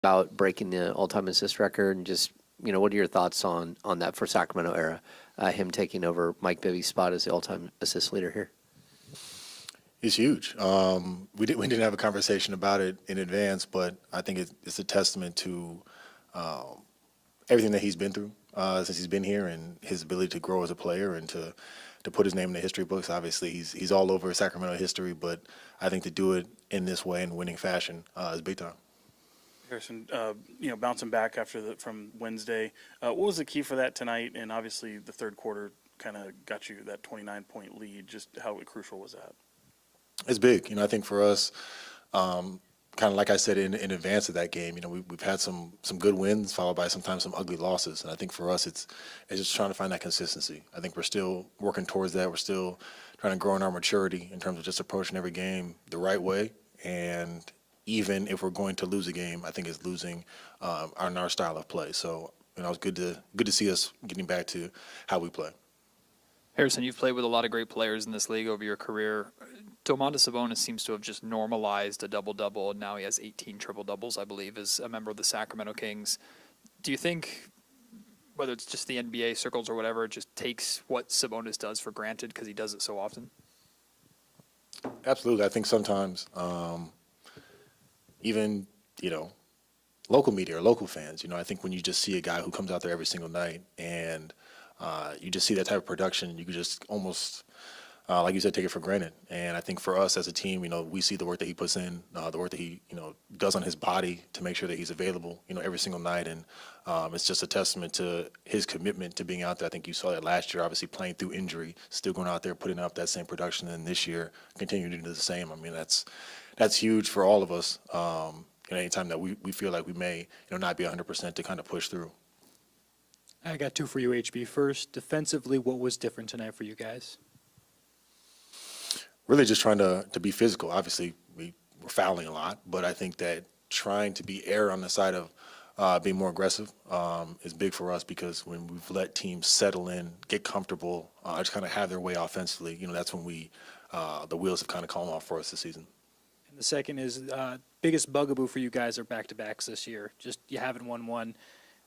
about breaking the all-time assist record, and just, what are your thoughts on that for Sacramento era, him taking over Mike Bibby's spot as the all-time assist leader here? It's huge. We didn't have a conversation about it in advance, but I think it's a testament to everything that he's been through since he's been here, and his ability to grow as a player and to put his name in the history books. Obviously, he's all over Sacramento history, but I think to do it in this way, in winning fashion, is big time. Harrison, bouncing back from Wednesday, what was the key for that tonight? And obviously, the third quarter kind of got you that 29-point lead. Just how crucial was that? It's big. I think for us, kind of like I said in advance of that game, we've had some good wins followed by sometimes some ugly losses. And I think for us, it's just trying to find that consistency. I think we're still working towards that. We're still trying to grow in our maturity in terms of just approaching every game the right way. And even if we're going to lose a game, I think it's losing our style of play. So, it's good to see us getting back to how we play. Harrison, you've played with a lot of great players in this league over your career. Domantas Sabonis seems to have just normalized a double-double, and now he has 18 triple-doubles, I believe, as a member of the Sacramento Kings. Do you think, whether it's just the NBA circles or whatever, it just takes what Sabonis does for granted because he does it so often? Absolutely. I think sometimes even, local media or local fans, I think when you just see a guy who comes out there every single night and you just see that type of production, you could just almost, like you said, take it for granted. And I think for us as a team, we see the work that he puts in, the work that he, does on his body to make sure that he's available, every single night. And it's just a testament to his commitment to being out there. I think you saw that last year, obviously playing through injury, still going out there, putting up that same production. And this year, continuing to do the same. I mean, that's huge for all of us. Anytime that we feel like we may, not be 100% to kind of push through. I got two for you, HB. First, defensively, what was different tonight for you guys? Really just trying to be physical. Obviously, we were fouling a lot, but I think that trying to be err on the side of being more aggressive is big for us, because when we've let teams settle in, get comfortable, just kind of have their way offensively, that's when the wheels have kind of come off for us this season. And the second is biggest bugaboo for you guys are back-to-backs this year. Just you haven't won one.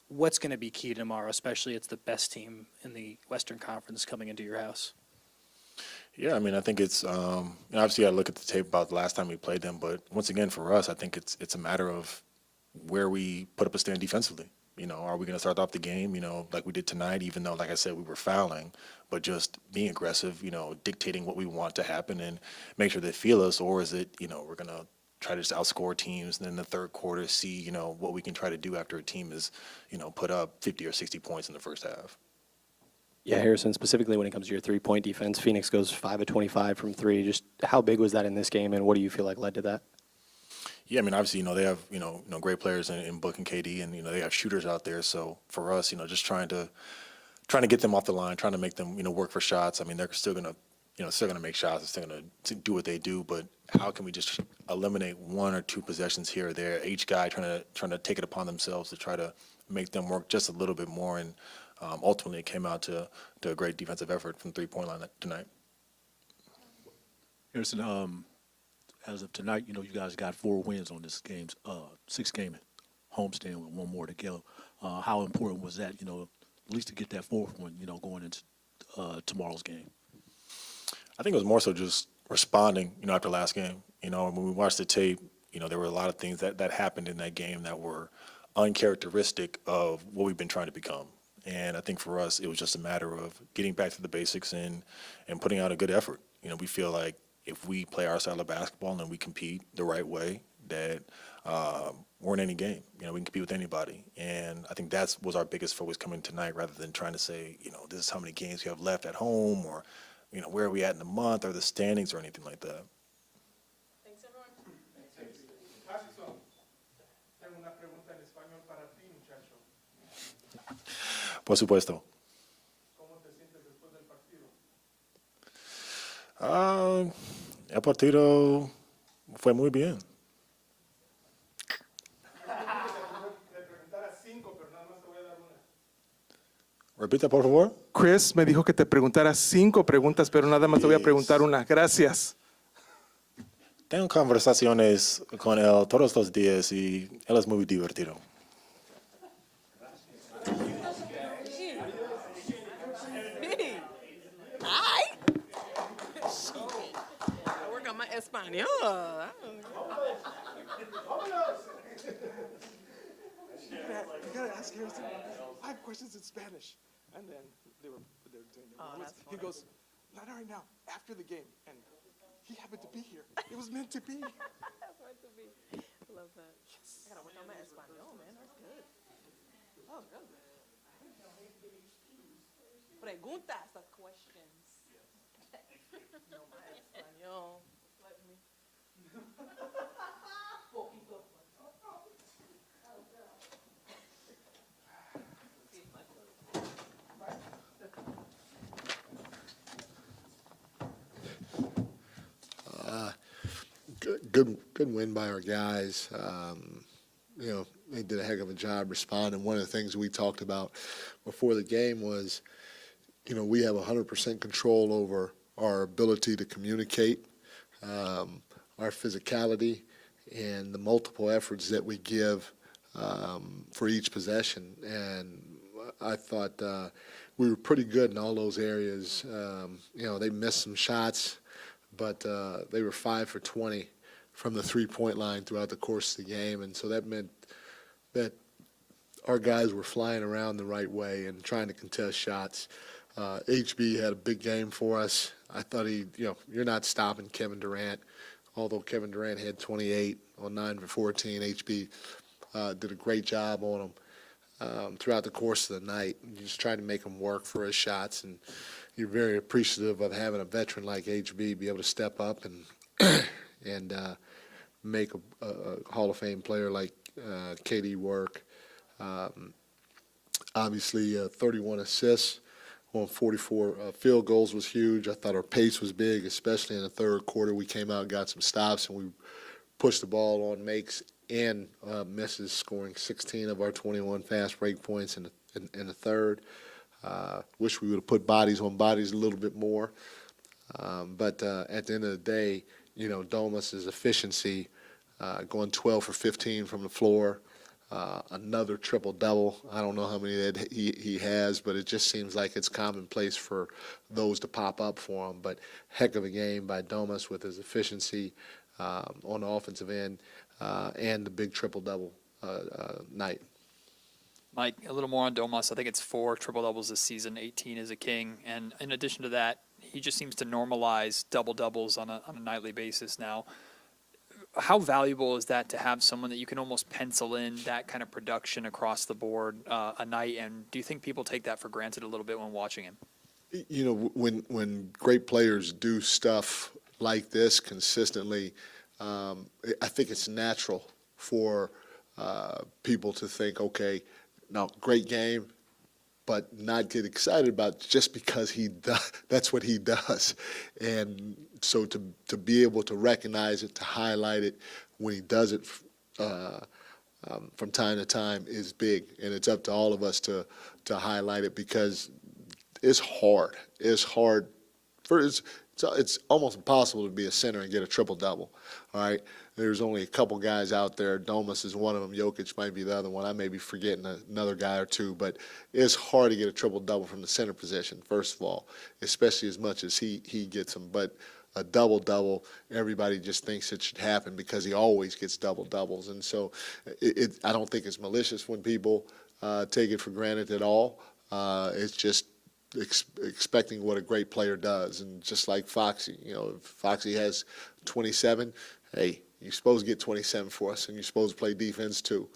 What's going to be key tomorrow, especially it's the best team in the Western Conference coming into your house? Yeah, I mean, I think it's obviously I look at the tape about the last time we played them, but once again for us, I think it's a matter of where we put up a stand defensively. Are we going to start off the game, like we did tonight, even though, like I said, we were fouling, but just being aggressive, dictating what we want to happen and make sure they feel us, or is it, we're going to try to just outscore teams, and then in the third quarter see, what we can try to do after a team is, put up 50 or 60 points in the first half. Yeah, Harrison, specifically when it comes to your three-point defense, Phoenix goes 5 of 25 from three. Just how big was that in this game, and what do you feel like led to that? Yeah, I mean, obviously, they have, great players in Book and KD, and, they have shooters out there. So for us, just trying to get them off the line, trying to make them, work for shots. I mean, they're still going to make shots, they're still going to do what they do, but how can we just eliminate one or two possessions here or there, each guy trying to take it upon themselves to try to make them work just a little bit more, and ultimately it came out to a great defensive effort from the three-point line tonight. Harrison, as of tonight, you guys got 4 wins on this game's 6-game homestand with one more to go. How important was that, at least to get that 4th one, going into tomorrow's game? I think it was more so just responding, after last game. When we watched the tape, there were a lot of things that happened in that game that were uncharacteristic of what we've been trying to become. And I think for us, it was just a matter of getting back to the basics and putting out a good effort. We feel like if we play our style of basketball and we compete the right way, that we're in any game. We can compete with anybody. And I think that was our biggest focus coming tonight, rather than trying to say, this is how many games we have left at home, or where are we at in the month, or the standings, or anything like that. Thanks, everyone. Tengo una pregunta en español para ti, muchacho. Por supuesto. ¿Cómo te sientes después del partido? El partido fue muy bien. Te preguntara 5, pero nada más te voy a dar una. Repita, por favor. Chris me dijo que te preguntara 5 preguntas, pero nada más te voy a preguntar una. Gracias. Tengo conversaciones con él todos los días y él es muy divertido. Hi. I work on my Espanol. You gotta ask Harrison 5 questions in Spanish. And then they were doing their that's He goes, not right now, after the game. And he happened to be here. It was meant to be. That's meant to be. I love that. I gotta work on my Espanol, man. That's good. That was real good. Preguntas, the questions. No, my Espanol. Let me. Poquito. Good win by our guys. They did a heck of a job responding. One of the things we talked about before the game was, we have 100% control over our ability to communicate, our physicality, and the multiple efforts that we give for each possession. And I thought we were pretty good in all those areas. They missed some shots, but they were 5 for 20 from the three-point line throughout the course of the game. And so that meant that our guys were flying around the right way and trying to contest shots. HB had a big game for us. I thought you're not stopping Kevin Durant. Although Kevin Durant had 28 on 9 for 14, HB did a great job on him throughout the course of the night. You just trying to make him work for his shots, and you're very appreciative of having a veteran like HB be able to step up and and make a Hall of Fame player like KD work. Obviously, 31 assists on 44 field goals was huge. I thought our pace was big, especially in the third quarter. We came out and got some stops, and we pushed the ball on makes and misses, scoring 16 of our 21 fast break points in the third. Wish we would have put bodies on bodies a little bit more. But at the end of the day, Domus's efficiency, going 12 for 15 from the floor, another triple-double. I don't know how many that he has, but it just seems like it's commonplace for those to pop up for him. But heck of a game by Domus with his efficiency on the offensive end and the big triple-double night. Mike, a little more on Domas. I think it's 4 triple-doubles this season, 18 as a King. And in addition to that, he just seems to normalize double-doubles on a nightly basis now. How valuable is that to have someone that you can almost pencil in that kind of production across the board a night? And do you think people take that for granted a little bit when watching him? When great players do stuff like this consistently, I think it's natural for people to think, okay, now great game, but not get excited about just because that's what he does. And so to be able to recognize it, to highlight it when he does it from time to time is big. And it's up to all of us to highlight it, because it's hard. It's hard. It's almost impossible to be a center and get a triple-double, all right? There's only a couple guys out there. Domus is one of them. Jokic might be the other one. I may be forgetting another guy or two, but it's hard to get a triple-double from the center position, first of all, especially as much as he gets them. But a double-double, everybody just thinks it should happen because he always gets double-doubles. And so I don't think it's malicious when people take it for granted at all. It's just expecting what a great player does. And just like Foxy, if Foxy has 27, hey, you're supposed to get 27 for us, and you're supposed to play defense too.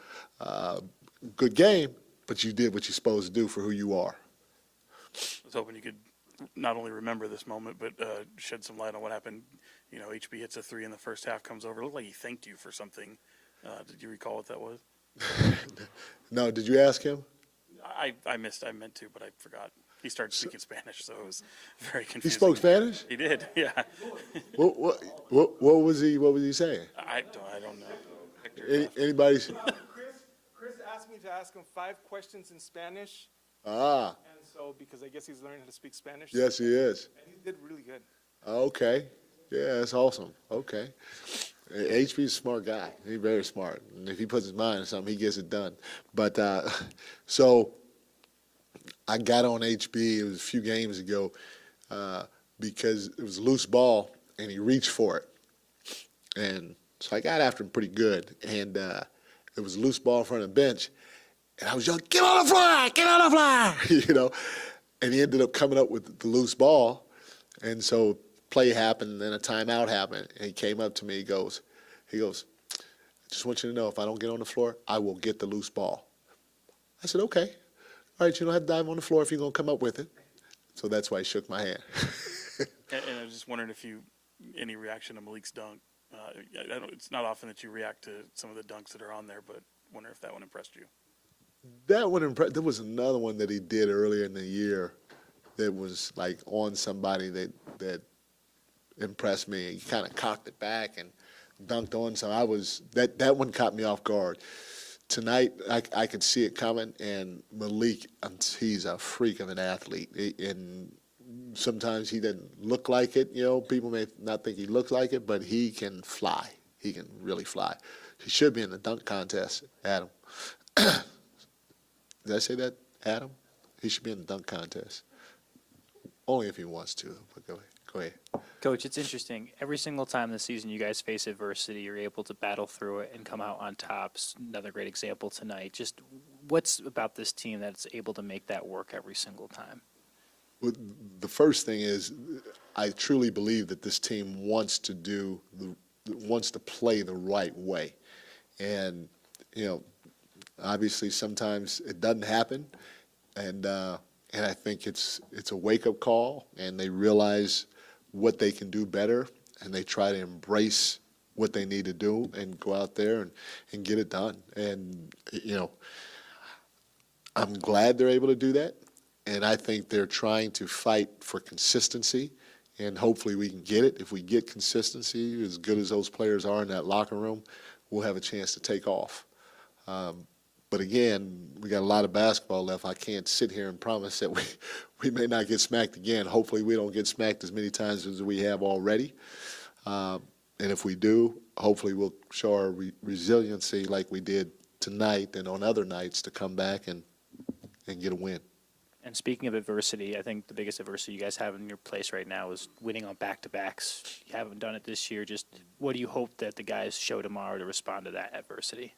Good game, but you did what you're supposed to do for who you are. I was hoping you could not only remember this moment, but shed some light on what happened. HB hits a 3 in the first half, comes over. It looked like he thanked you for something. Did you recall what that was? No, did you ask him? I missed. I meant to, but I forgot. He started speaking Spanish, so it was very confusing. He spoke Spanish? He did, yeah. What was he saying? I don't know. Anybody? Chris asked me to ask him 5 questions in Spanish. Ah. And so, because I guess he's learning how to speak Spanish. Yes, he is. And he did really good. Okay. Yeah, that's awesome. Okay. HB's a smart guy. He's very smart. And if he puts his mind on something, he gets it done. But so I got on HB, it was a few games ago, because it was a loose ball, and he reached for it. And so I got after him pretty good. And it was a loose ball in front of the bench. And I was yelling, get on the floor, get on the floor, you know. And he ended up coming up with the loose ball. And so play happened, and then a timeout happened. And he came up to me, he goes, I just want you to know, if I don't get on the floor, I will get the loose ball. I said, okay. All right, you don't have to dive on the floor if you're going to come up with it. So that's why he shook my hand. And I was just wondering if any reaction to Malik's dunk. It's not often that you react to some of the dunks that are on there, but wonder if that one impressed you. That one there was another one that he did earlier in the year that was like on somebody that impressed me. He kind of cocked it back and dunked on. So that one caught me off guard. Tonight, I could see it coming, and Malik, he's a freak of an athlete. And sometimes he doesn't look like it. You know, people may not think he looks like it, but he can fly. He can really fly. He should be in the dunk contest, Adam. Did I say that, Adam? He should be in the dunk contest. Only if he wants to, but go ahead. Coach, it's interesting. Every single time this season you guys face adversity, you're able to battle through it and come out on top. Another great example tonight. Just what's about this team that's able to make that work every single time? Well, the first thing is, I truly believe that this team wants to play the right way. And, you know, obviously sometimes it doesn't happen. And I think it's a wake-up call, and they realize what they can do better, and they try to embrace what they need to do and go out there and get it done. And, you know, I'm glad they're able to do that, and I think they're trying to fight for consistency, and hopefully we can get it. If we get consistency, as good as those players are in that locker room, we'll have a chance to take off. But again, we got a lot of basketball left. I can't sit here and promise that we may not get smacked again. Hopefully we don't get smacked as many times as we have already. And if we do, hopefully we'll show our resiliency like we did tonight and on other nights to come back and get a win. And speaking of adversity, I think the biggest adversity you guys have in your place right now is winning on back-to-backs. You haven't done it this year. Just what do you hope that the guys show tomorrow to respond to that adversity?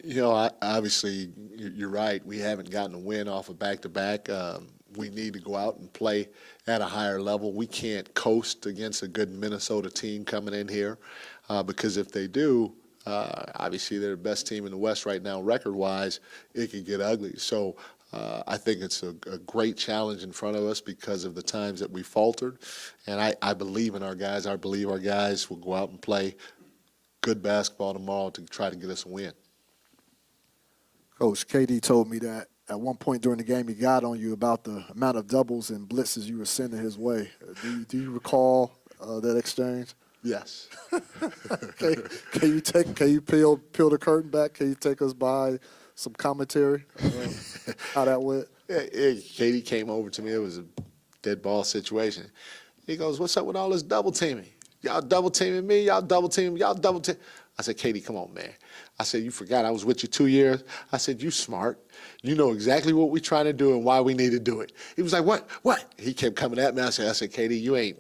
You know, obviously, you're right. We haven't gotten a win off of back-to-back. We need to go out and play at a higher level. We can't coast against a good Minnesota team coming in here because if they do, obviously they're the best team in the West right now record-wise. It could get ugly. So I think it's a great challenge in front of us because of the times that we faltered. And I believe in our guys. I believe our guys will go out and play good basketball tomorrow to try to get us a win. Coach, KD told me that at one point during the game he got on you about the amount of doubles and blitzes you were sending his way. Do you recall that exchange? Yes. Can you peel the curtain back? Can you take us by some commentary how that went? Katie came over to me. It was a dead ball situation. He goes, "What's up with all this double teaming? Y'all double teaming me. Y'all double team. Y'all double team." I said, "Katie, come on, man." I said, "You forgot I was with you 2 years." I said, "You smart. You know exactly what we're trying to do and why we need to do it." He was like, "What? What?" He kept coming at me. I said, "Katie, you ain't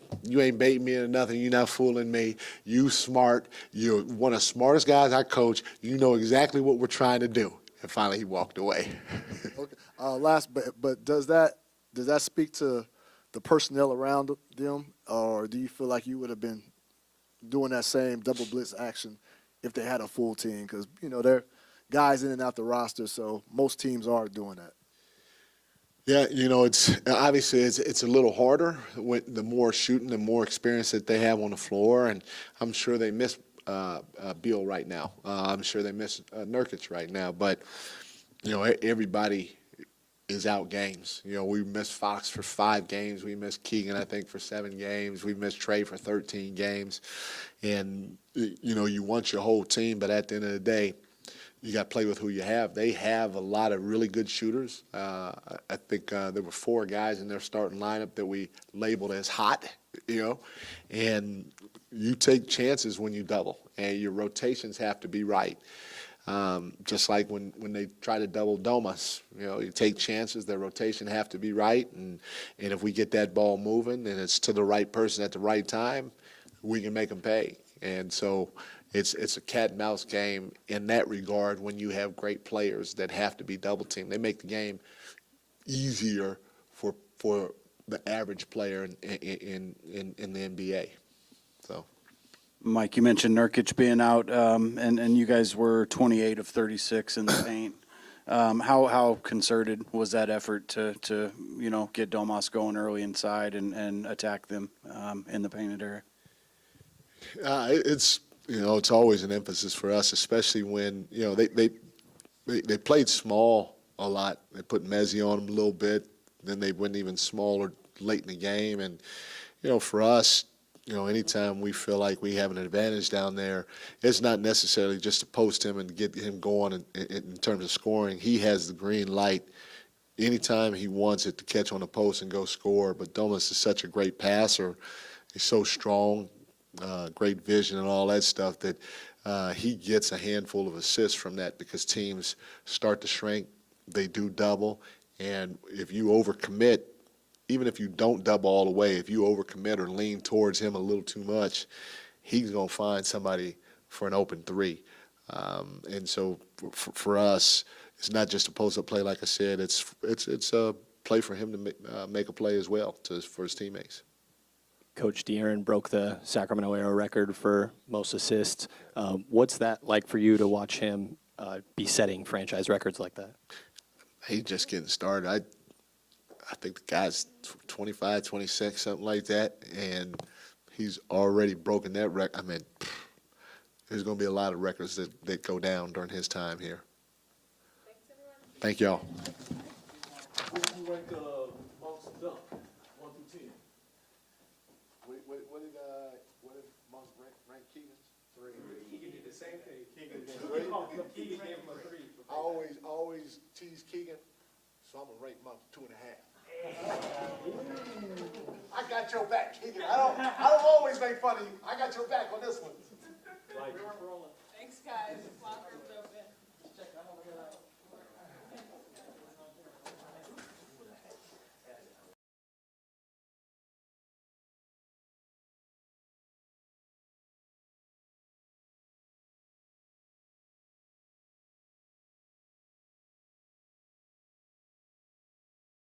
baiting me into nothing. You're not fooling me. You smart. You're one of the smartest guys I coach. You know exactly what we're trying to do." And finally, he walked away. Okay. But does that speak to the personnel around them, or do you feel like you would have been doing that same double blitz action if they had a full team? Because, you know, they're guys in and out the roster, so most teams are doing that. Yeah, you know, it's obviously it's a little harder with the more shooting, the more experience that they have on the floor, and I'm sure they miss Beal right now. I'm sure they miss Nurkic right now, but you know, everybody is out games. You know, we missed Fox for 5 games. We missed Keegan, I think, for 7 games. We missed Trey for 13 games. And, you know, you want your whole team, but at the end of the day, you got to play with who you have. They have a lot of really good shooters. I think there were 4 guys in their starting lineup that we labeled as hot, and you take chances when you double, and your rotations have to be right. Just like when they try to double Domas, you take chances, their rotation have to be right, and if we get that ball moving and it's to the right person at the right time, we can make them pay. And so it's a cat and mouse game in that regard when you have great players that have to be double teamed. They make the game easier for the average player in the NBA. So. Mike, you mentioned Nurkic being out, and you guys were 28 of 36 in the paint. How concerted was that effort to get Domas going early inside and attack them in the painted area? It's always an emphasis for us, especially when they played small a lot. They put Mezzi on them a little bit, then they went even smaller late in the game, and for us, anytime we feel like we have an advantage down there, it's not necessarily just to post him and get him going in terms of scoring. He has the green light anytime he wants it to catch on the post and go score. But Domas is such a great passer. He's so strong, great vision and all that stuff that he gets a handful of assists from that because teams start to shrink. They do double. And if you overcommit, even if you don't double all the way, if you overcommit or lean towards him a little too much, he's going to find somebody for an open 3. And so for us, it's not just a post-up play, like I said. It's a play for him to make a play as well for his teammates. Coach De'Aaron broke the Sacramento era record for most assists. What's that like for you to watch him be setting franchise records like that? He's just getting started. I think the guy's 25, 26, something like that, and he's already broken that record. I mean, there's going to be a lot of records that go down during his time here. Thank y'all. Who ranked Monk's dunk, 1 through 10? What did Monk rank Keegan's? 3. Keegan did the same thing. Keegan gave him a 3. I always tease Keegan, so I'm gonna rate Monk 2.5. I got your back, Keegan. I don't always make fun of you. I got your back on this one. Thanks, guys. Locker room's open.